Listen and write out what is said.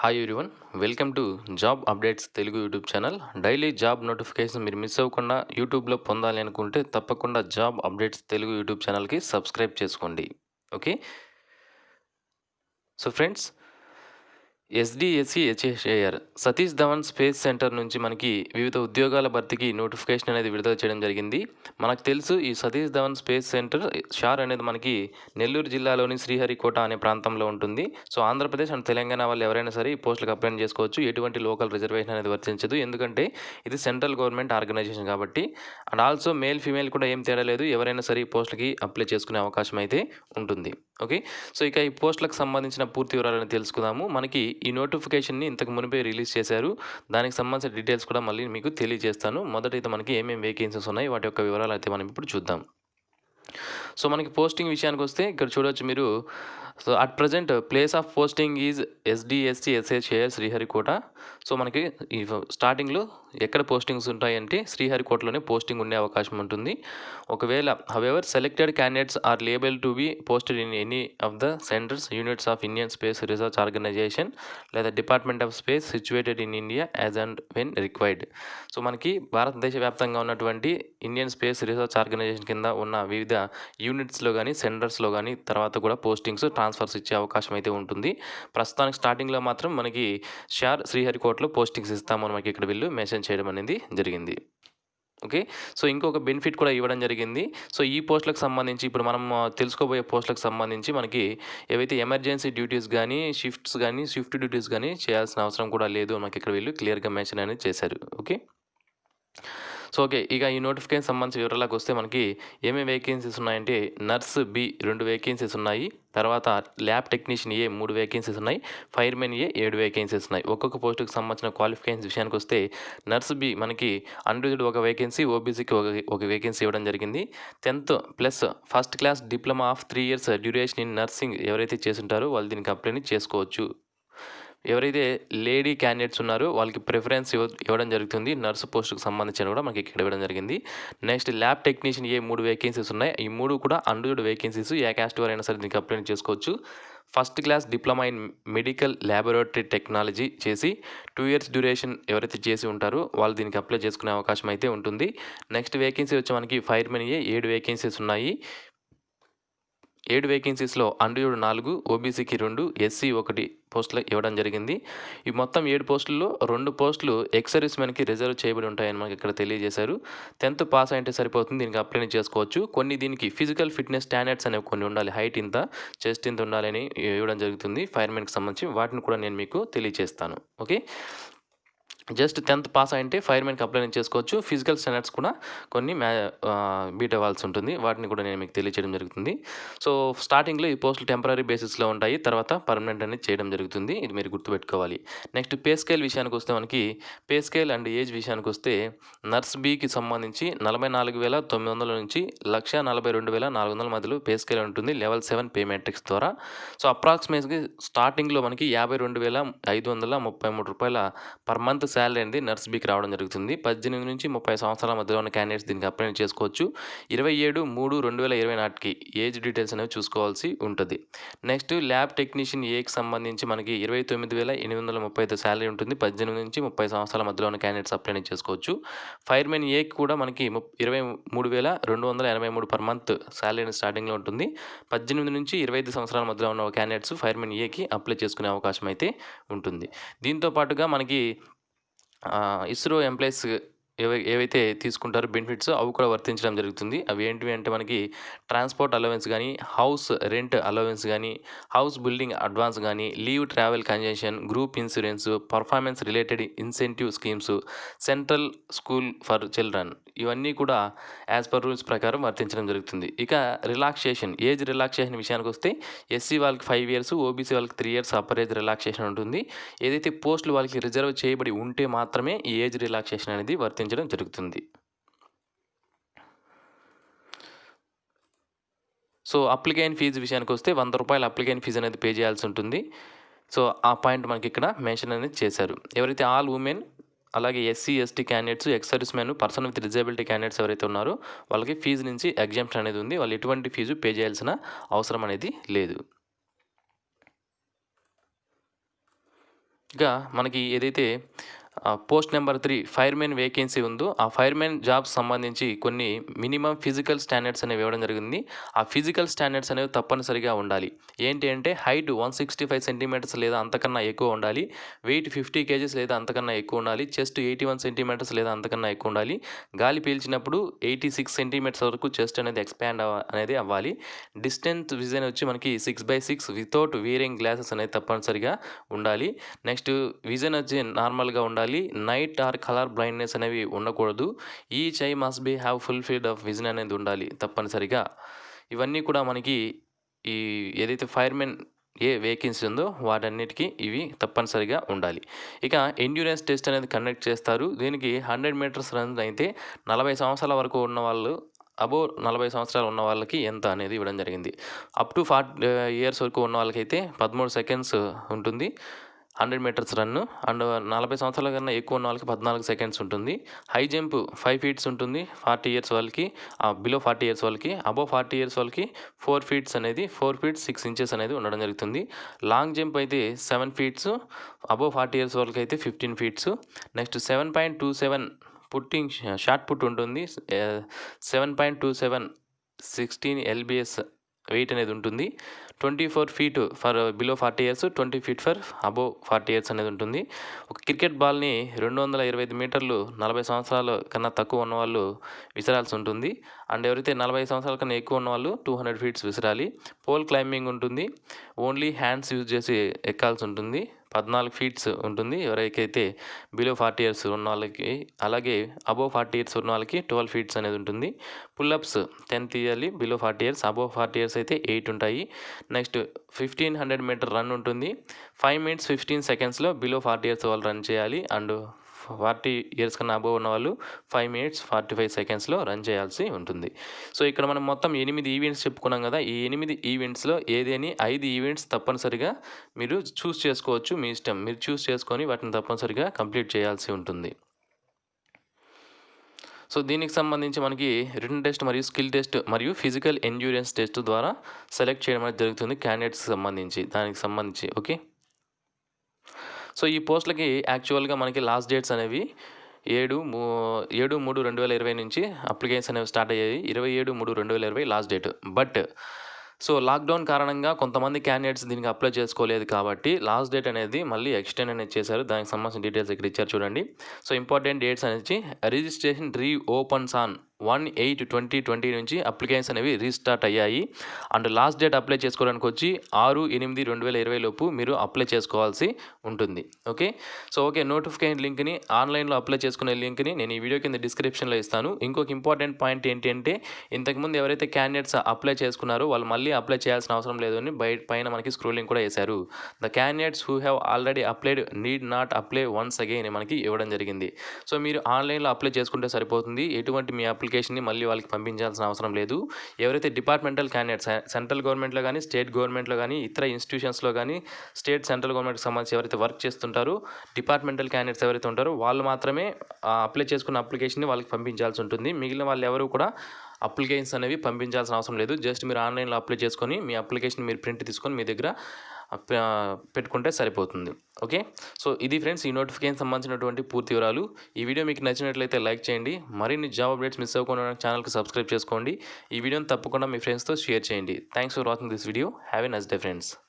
Hi everyone, welcome to job updates Telugu YouTube channel. Daily job notification మీరు miss అవ్వకుండా యూట్యూబ్లో పొందాలి అనుకుంటే తప్పకుండా జాబ్ అప్డేట్స్ తెలుగు యూట్యూబ్ ఛానల్కి సబ్స్క్రైబ్ చేసుకోండి. Okay. So friends, SDSC HSAR Satish Dhawan space centre నుంచి మనకి వివిధ ఉద్యోగాల భర్తీకి నోటిఫికేషన్ అనేది విడుదల చేయడం జరిగింది. మనకు తెలుసు ఈ సతీష్ ధవన్ స్పేస్ సెంటర్ షార్ అనేది మనకి నెల్లూరు జిల్లాలోని శ్రీహరికోట అనే ప్రాంతంలో ఉంటుంది. సో ఆంధ్రప్రదేశ్ అండ్ తెలంగాణ వాళ్ళు ఎవరైనా సరే ఈ పోస్టులకు అప్లై చేసుకోవచ్చు. ఎటువంటి లోకల్ రిజర్వేషన్ అనేది వర్తించదు, ఎందుకంటే ఇది సెంట్రల్ గవర్నమెంట్ ఆర్గనైజేషన్ కాబట్టి. అండ్ ఆల్సో మేల్ ఫీమేల్ కూడా ఏం తేడా లేదు, ఎవరైనా సరే ఈ పోస్టులకి అప్లై చేసుకునే అవకాశం అయితే ఉంటుంది. ఓకే. సో ఇక ఈ పోస్టులకు సంబంధించిన పూర్తి వివరాలను తెలుసుకుందాము. మనకి ఈ నోటిఫికేషన్ని ఇంతకు మునిపే రిలీజ్ చేశారు. దానికి సంబంధించిన డీటెయిల్స్ కూడా మళ్ళీ మీకు తెలియజేస్తాను. మొదట అయితే మనకి ఏమేమి వేకెన్సీస్ ఉన్నాయి వాటి యొక్క వివరాలు అయితే మనం ఇప్పుడు చూద్దాం. సో మనకి పోస్టింగ్ విషయానికి వస్తే ఇక్కడ చూడవచ్చు మీరు. So at present place of posting is SDSC SHAR Sriharikota. So మనకి ఈ స్టార్టింగ్లో ఎక్కడ పోస్టింగ్స్ ఉంటాయంటే శ్రీహరికోటలోనే పోస్టింగ్ ఉండే అవకాశం ఉంటుంది. ఒకవేళ however selected candidates are liable to be posted in any of the centres units of Indian space research organisation లేదా department of space situated in India as and when required. So మనకి భారతదేశ వ్యాప్తంగా ఉన్నటువంటి Indian space research organisation కింద ఉన్న వివిధ యూనిట్స్లో కానీ సెంటర్స్లో కానీ తర్వాత కూడా పోస్టింగ్స్ ట్రాన్స్ఫర్స్ ఇచ్చే అవకాశం అయితే ఉంటుంది. ప్రస్తుతానికి స్టార్టింగ్లో మాత్రం మనకి షార్ శ్రీహరికోటలో పోస్టింగ్స్ ఇస్తామని మనకి ఇక్కడ వీళ్ళు మెన్షన్ చేయడం అనేది జరిగింది. ఓకే. సో ఇంకొక బెనిఫిట్ కూడా ఇవ్వడం జరిగింది. సో ఈ పోస్టులకు సంబంధించి ఇప్పుడు మనం తెలుసుకోబోయే పోస్టులకు సంబంధించి మనకి ఏవైతే ఎమర్జెన్సీ డ్యూటీస్ కానీ షిఫ్ట్ డ్యూటీస్ కానీ చేయాల్సిన అవసరం కూడా లేదు మనకి ఇక్కడ వీళ్ళు క్లియర్గా మెన్షన్ అనేది చేశారు. ఓకే. సో ఓకే, ఇక ఈ నోటిఫికేషన్ సంబంధించిన వివరాలకు వస్తే మనకి ఏమేమి వేకెన్సీస్ ఉన్నాయంటే నర్స్ బి 2 వేకెన్సీస్ ఉన్నాయి, తర్వాత ల్యాబ్ టెక్నీషియన్ ఏ 3 వేకెన్సీస్ ఉన్నాయి, ఫైర్మెన్ ఏ 7 వేకెన్సీస్ ఉన్నాయి. ఒక్కొక్క పోస్టుకు సంబంధించిన క్వాలిఫికేషన్స్ విషయానికి వస్తే నర్స్ బి మనకి అన్రిజర్వ్డ్ ఒక వేకెన్సీ, ఓబీసీకి ఒక వేకెన్సీ ఇవ్వడం జరిగింది. 10th plus first class diploma of 3 years duration in nursing ఎవరైతే చేసుంటారో వాళ్ళు దీనికి అప్లై చేసుకోవచ్చు. ఎవరైతే లేడీ క్యాండిడేట్స్ ఉన్నారో వాళ్ళకి ప్రిఫరెన్స్ ఇవ్వడం జరుగుతుంది. నర్సు పోస్టుకు సంబంధించిన కూడా మనకి ఇక్కడ ఇవ్వడం జరిగింది. Next lab technician A 3 vacancies ఉన్నాయి. ఈ 3 కూడా అన్రిజర్వ్డ్ వేకెన్సీస్. ఏ క్యాస్ట్ వారైనా సరే దీనికి అప్లై చేసుకోవచ్చు. First class diploma in medical laboratory technology చేసి 2 years డ్యూరేషన్ ఎవరైతే చేసి ఉంటారో వాళ్ళు దీనికి అప్లై చేసుకునే అవకాశం అయితే ఉంటుంది. నెక్స్ట్ వేకెన్సీ వచ్చి మనకి ఫైర్మెన్ ఏ 7 వేకెన్సీస్ ఉన్నాయి. 7 వేకెన్సీస్లో అన్రిజర్వ్డ్ 4, ఓబీసీకి 2, ఎస్సీ 1 పోస్టులు ఇవ్వడం జరిగింది. ఈ మొత్తం 7 పోస్టుల్లో 2 పోస్టులు ఎక్స్ సర్వీస్ మెన్కి రిజర్వ్ చేయబడి ఉంటాయని మనకి ఇక్కడ తెలియజేశారు. 10th పాస్ అయితే సరిపోతుంది, దీనికి అప్లై చేసుకోవచ్చు. కొన్ని దీనికి ఫిజికల్ ఫిట్నెస్ స్టాండర్డ్స్ అనేవి కొన్ని ఉండాలి, హైట్ ఇంత, చెస్ట్ ఇంత ఉండాలని ఇవ్వడం జరుగుతుంది ఫైర్మెన్కి సంబంధించి. వాటిని కూడా నేను మీకు తెలియజేస్తాను. ఓకే. జస్ట్ 10th పాస్ అంటే ఫైర్మెన్కి అప్లై చేసుకోవచ్చు. ఫిజికల్ స్టాండర్డ్స్ కూడా కొన్ని బీట్ అవ్వాల్సి ఉంటుంది, వాటిని కూడా నేను మీకు తెలియజేయడం జరుగుతుంది. సో స్టార్టింగ్లో ఈ పోస్టులు టెంపరీ బేసిస్లో ఉంటాయి, తర్వాత పర్మనెంట్ అనేది చేయడం జరుగుతుంది. ఇది మీరు గుర్తుపెట్టుకోవాలి. నెక్స్ట్ పే స్కేల్ విషయానికి వస్తే మనకి పే స్కేల్ అండ్ ఏజ్ విషయానికి వస్తే నర్స్ బికి సంబంధించి 44,900 నుంచి 1,42,400 మధ్యలో పే స్కేల్ ఉంటుంది లెవెల్ 7 పే మ్యాట్రిక్స్ ద్వారా. సో అప్రాక్సిమేట్గా స్టార్టింగ్లో మనకి 52,533 రూపాయల పర్ మంత్ శాలరీ అనేది నర్స్ బికి రావడం జరుగుతుంది. 18 నుంచి 30 సంవత్సరాల మధ్యలో ఉన్న క్యాండిడేట్స్ దీనికి అప్లై చేసుకోవచ్చు. 27/3/2020 నాటికి ఏజ్ డీటెయిల్స్ అనేవి చూసుకోవాల్సి ఉంటుంది. నెక్స్ట్ ల్యాబ్ టెక్నీషియన్ ఏకి సంబంధించి మనకి 29,835 శాలరీ ఉంటుంది. 18 నుంచి 30 సంవత్సరాల మధ్యలో ఉన్న క్యాండిడేట్స్ అప్లై చేసుకోవచ్చు. ఫైర్మెన్ ఏకి కూడా మనకి 23,283 పర్ మంత్ శాలరీ స్టార్టింగ్లో ఉంటుంది. 18 నుంచి 25 సంవత్సరాల మధ్యలో ఉన్న క్యాండిడేట్స్ ఫైర్మెన్ ఏకి అప్లై చేసుకునే అవకాశం అయితే ఉంటుంది. దీంతో పాటుగా మనకి ఇస్రో ఎంప్లాయీస్ ఏవైతే తీసుకుంటారో బెనిఫిట్స్ అవి కూడా వర్తించడం జరుగుతుంది. అవి ఏంటివి అంటే మనకి ట్రాన్స్పోర్ట్ అలవెన్స్ కానీ, హౌస్ రెంట్ అలవెన్స్ కానీ, హౌస్ బిల్డింగ్ అడ్వాన్స్ కానీ, leave travel congestion, group insurance, performance related incentive schemes, central school for children, ఇవన్నీ కూడా యాజ్ పర్ రూల్స్ ప్రకారం వర్తించడం జరుగుతుంది. ఇక రిలాక్సేషన్, ఏజ్ రిలాక్సేషన్ విషయానికి వస్తే ఎస్సీ వాళ్ళకి 5 years, ఓబీసీ వాళ్ళకి 3 years అప్పర్ ఏజ్ రిలాక్సేషన్ ఉంటుంది. ఏదైతే పోస్టులు వాళ్ళకి రిజర్వ్ చేయబడి ఉంటే మాత్రమే ఈ ఏజ్ రిలాక్సేషన్ అనేది వర్తించడం జరుగుతుంది. సో అప్లికేషన్ ఫీజు విషయానికి వస్తే 100 రూపాయల అప్లికేషన్ ఫీజు అనేది పే చేయాల్సి ఉంటుంది. సో ఆ పాయింట్ మనకి ఇక్కడ మెన్షన్ అనేది చేశారు. ఎవరైతే ఆల్ ఉమెన్, అలాగే SC ST candidates, ex service men, person with disability candidates ఎవరైతే ఉన్నారో వాళ్ళకి ఫీజు నుంచి ఎగ్జామ్షన్ అనేది ఉంది. వాళ్ళు ఎటువంటి ఫీజు పే చేయాల్సిన అవసరం అనేది లేదు. ఇక మనకి ఏదైతే పోస్ట్ నెంబర్ 3 ఫైర్‌మెన్ వేకెన్సీ ఉందో, ఆ ఫైర్‌మెన్ జాబ్స్ సంబంధించి కొన్ని మినిమమ్ ఫిజికల్ స్టాండర్డ్స్ అనేవి ఇవ్వడం జరిగింది. ఆ ఫిజికల్ స్టాండర్డ్స్ అనేవి తప్పనిసరిగా ఉండాలి. ఏంటి అంటే హైట్ 165 సెంటీమీటర్స్ లేదా అంతకన్నా ఎక్కువ ఉండాలి. వెయిట్ 50 కేజీస్ లేదా అంతకన్నా ఎక్కువ ఉండాలి. చెస్ట్ 81 సెంటీమీటర్స్ లేదా అంతకన్నా ఎక్కువ ఉండాలి. గాలి పీల్చినప్పుడు 86 సెంటీమీటర్స్ వరకు చెస్ట్ అనేది ఎక్స్‌పాండ్ అనేది అవ్వాలి. డిస్టెన్స్ విజన్ వచ్చి మనకి 6/6 వితౌట్ వియరింగ్ గ్లాసెస్ అనేది తప్పనిసరిగా ఉండాలి. నెక్స్ట్ విజన్ వచ్చి నార్మల్‌గా ఉండాలి. నైట్ ఆర్ కలర్ బ్లైండ్‌నెస్ అనేవి ఉండకూడదు. Each I must be have full field of vision అనేది ఉండాలి తప్పనిసరిగా. ఇవన్నీ కూడా మనకి ఈ ఏదైతే ఫైర్‌మెన్ వేకెన్సీ ఉందో వాటన్నిటికి ఇవి తప్పనిసరిగా ఉండాలి. ఇక ఎండ్యూరెన్స్ టెస్ట్ అనేది కండక్ట్ చేస్తారు. దీనికి 100 మీటర్స్ రన్ అయితే 40 సంవత్సరాల వరకు ఉన్నవాళ్ళు అబోవ్ 40 సంవత్సరాలు ఉన్న వాళ్ళకి ఎంత అనేది ఇవ్వడం జరిగింది. అప్ టు 40 ఇయర్స్ వరకు ఉన్న వాళ్ళకైతే 13 సెకండ్స్ ఉంటుంది 100 మీటర్స్ రన్ను. అండ్ 40 సంవత్సరాల కన్నా ఎక్కువ ఉన్న వాళ్ళకి 14 సెకండ్స్ ఉంటుంది. హై జంప్ 5 ఫీట్స్ ఉంటుంది 40 ఇయర్స్ వాళ్ళకి, బిలో 40 ఇయర్స్ వాళ్ళకి. అబోవ్ 40 ఇయర్స్ వాళ్ళకి 4 ఫీట్స్ అనేది 4 ఫీట్ 6 ఇంచెస్ అనేది ఉండడం జరుగుతుంది. లాంగ్ జంప్ అయితే 7 ఫీట్స్, అబోవ్ 40 ఇయర్స్ వాళ్ళకైతే 15 feets. Next 7.27 putting shot put ఉంటుంది. 7.27 16 ఎల్‌బీఎస్ వెయిట్ అనేది ఉంటుంది. 24 feet for below 40 years, 20 feet for above 40 years అనేది ఉంటుంది. ఒక క్రికెట్ బాల్‌ని 225 మీటర్లు 40 సంవత్సరాల కన్నా తక్కువ ఉన్నవాళ్ళు విసరాల్సి ఉంటుంది. అండ్ ఎవరైతే 40 సంవత్సరాల కన్నా ఎక్కువ ఉన్నవాళ్ళు 200 ఫీట్స్ విసరాలి. పోల్ క్లైంబింగ్ ఉంటుంది. ఓన్లీ హ్యాండ్స్ యూజ్ చేసి ఎక్కాల్సి ఉంటుంది. 14 ఫీట్స్ ఉంటుంది ఎవరికైతే బిలో 40 ఇయర్స్ ఉన్న వాళ్ళకి. అలాగే అబోవ్ 40 ఇయర్స్ ఉన్న వాళ్ళకి 12 ఫీట్స్ అనేది ఉంటుంది. పుల్లప్స్ 10 తీయాలి బిలో 40 ఇయర్స్, అబోవ్ 40 ఇయర్స్ అయితే 8 ఉంటాయి. నెక్స్ట్ 1500 మీటర్ రన్ ఉంటుంది. 5 మినిట్స్ 15 సెకండ్స్‌లో బిలో 40 ఇయర్స్ వాళ్ళు రన్ చేయాలి. అండ్ 40 ఇయర్స్ కన్నా అబోవ్ ఉన్నవాళ్ళు 5 మినిట్స్ 45 సెకండ్స్‌లో రన్ చేయాల్సి ఉంటుంది. సో, ఇక్కడ మనం మొత్తం 8 ఈవెంట్స్ చెప్పుకున్నాం కదా! ఈ 8 ఈవెంట్స్‌లో ఏదేని 5 ఈవెంట్స్ తప్పనిసరిగా మీరు చూస్ చేసుకోవచ్చు. మీ ఇష్టం. మీరు చూస్ చేసుకొని వాటిని తప్పనిసరిగా కంప్లీట్ చేయాల్సి ఉంటుంది. సో, దీనికి సంబంధించి మనకి రిటన్ టెస్ట్ మరియు స్కిల్ టెస్ట్ మరియు ఫిజికల్ ఎండ్యూరెన్స్ టెస్ట్ ద్వారా సెలెక్ట్ చేయడం అనేది జరుగుతుంది క్యాండిడేట్స్‌కి సంబంధించి. దానికి సంబంధించి ఓకే. సో, ఈ పోస్ట్‌లకి యాక్చువల్‌గా మనకి లాస్ట్ డేట్స్ అనేవి 7/3/2020 నుంచి అప్లికేషన్స్ అనేవి స్టార్ట్ అయ్యాయి. 27/3/2020 లాస్ట్ డేట్. బట్ లాక్‌డౌన్ కారణంగా కొంతమంది క్యాండిడేట్స్ దీనికి అప్లై చేసుకోలేదు కాబట్టి లాస్ట్ డేట్ అనేది మళ్ళీ ఎక్స్టెండ్ అనేది చేశారు. దానికి సంబంధించిన డీటెయిల్స్ ఇక్కడ ఇచ్చారు చూడండి. సో, ఇంపార్టెంట్ డేట్స్ అనేది రిజిస్ట్రేషన్ ఓపెన్స్ ఆన్ 1/8/2020 నుంచి అప్లికేషన్స్ అనేవి రీస్టార్ట్ అయ్యాయి. అండ్ లాస్ట్ డేట్ అప్లై చేసుకోవడానికి వచ్చి 6/8/2020 లోపు మీరు అప్లై చేసుకోవాల్సి ఉంటుంది. ఓకే. ఓకే. నోటిఫికేషన్ లింక్‌ని ఆన్‌లైన్‌లో అప్లై చేసుకునే లింక్‌ని నేను ఈ వీడియో కింద డిస్క్రిప్షన్‌లో ఇస్తాను. ఇంకొక ఇంపార్టెంట్ పాయింట్ ఏంటి అంటే ఇంతకుముందు ఎవరైతే క్యాండిడేట్స్ అప్లై చేసుకున్నారో వాళ్ళు మళ్ళీ అప్లై చేయాల్సిన అవసరం లేదు అని పైన మనకి స్క్రోలింగ్ కూడా వేశారు. The candidates who have already applied need not apply once again మనకి ఇవ్వడం జరిగింది. సో, మీరు ఆన్‌లైన్‌లో అప్లై చేసుకుంటే సరిపోతుంది. ఎటువంటి మీ అప్లికేషన్‌ని మళ్ళీ వాళ్ళకి పంపించాల్సిన అవసరం లేదు. ఎవరైతే డిపార్ట్మెంటల్ క్యాండిడేట్స్ సెంట్రల్ గవర్నమెంట్‌లో గానీ, స్టేట్ గవర్నమెంట్‌లో గానీ, ఇతర ఇన్‌స్టిట్యూషన్స్‌లో గానీ, స్టేట్ సెంట్రల్ గవర్నమెంట్‌కి సంబంధించి ఎవరైతే వర్క్ చేస్తుంటారో డిపార్ట్మెంటల్ క్యాండిడేట్స్ ఎవరైతే ఉంటారో వాళ్ళు మాత్రమే అప్లై చేసుకున్న అప్లికేషన్‌ని వాళ్ళకి పంపించాల్సి ఉంటుంది. మిగిలిన వాళ్ళు ఎవరు కూడా అప్లికేషన్స్ అనేవి పంపించాల్సిన అవసరం లేదు. జస్ట్ మీరు ఆన్‌లైన్‌లో అప్లై చేసుకొని మీ అప్లికేషన్ మీరు ప్రింట్ తీసుకొని మీ దగ్గర పెట్టుకుంటే సరిపోతుంది. ఓకే. ఇది ఫ్రెండ్స్ ఈ నోటిఫికేషన్ సంబంధించినటువంటి పూర్తి వివరాలు. ఈ వీడియో మీకు నచ్చినట్లయితే లైక్ చేయండి. మరిన్ని జాబ్ అప్డేట్స్ మిస్ అవ్వకుండా ఛానల్‌కి సబ్స్క్రైబ్ చేసుకోండి. ఈ వీడియోని తప్పకుండా మీ ఫ్రెండ్స్‌తో షేర్ చేయండి. Thanks for watching this video. Have a nice day friends.